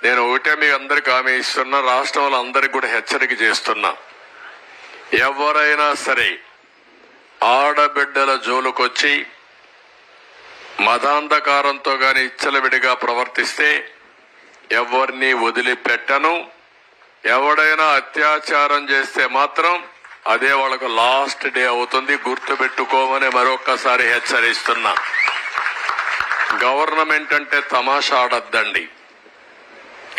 నేను ఒకటే మీ అందరికి హామీ ఇస్తున్నా, రాష్ట్రంలో అందరికి కూడా హెచ్చరిక చేస్తున్నా. ఎవరైనా సరే ఆడబిడ్డల జోలుకొచ్చి మతాంధకారంతో గాని ఇచ్చలవిడిగా ప్రవర్తిస్తే ఎవరిని వదిలిపెట్టను. ఎవడైనా అత్యాచారం చేస్తే మాత్రం అదే వాళ్ళకు లాస్ట్ డే అవుతుంది, గుర్తుపెట్టుకోమని మరొక్కసారి హెచ్చరిస్తున్నా. గవర్నమెంట్ అంటే తమాషా ఆడద్దండి.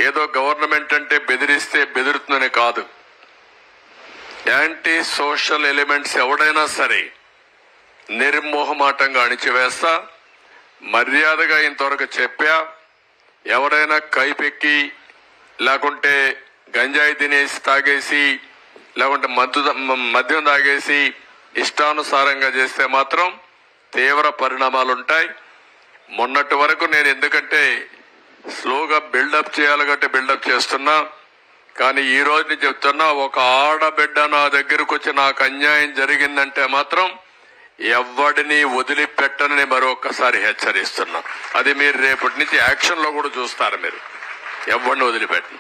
ఏదో గవర్నమెంట్ అంటే బెదిరిస్తే బెదురుతుందని కాదు. యాంటీ సోషల్ ఎలిమెంట్స్ ఎవడైనా సరే నిర్మోహమాటంగా అణిచివేస్తా. మర్యాదగా ఇంతవరకు చెప్పా, ఎవరైనా కైపెక్కి లేకుంటే గంజాయి తినేసి తాగేసి లేకుంటే మద్యం తాగేసి ఇష్టానుసారంగా చేస్తే మాత్రం తీవ్ర పరిణామాలుంటాయి. మొన్నటి వరకు నేను ఎందుకంటే స్లోగా బిల్డప్ చేయాలి కాబట్టి బిల్డప్ చేస్తున్నా, కానీ ఈ రోజు చెప్తున్నా, ఒక ఆడబిడ్డ నా దగ్గరకు వచ్చి నాకు అన్యాయం జరిగిందంటే మాత్రం ఎవడిని వదిలిపెట్టనని మరొకసారి హెచ్చరిస్తున్నా. అది మీరు రేపటి నుంచి యాక్షన్ లో కూడా చూస్తారు. మీరు ఎవరిని వదిలిపెట్టను.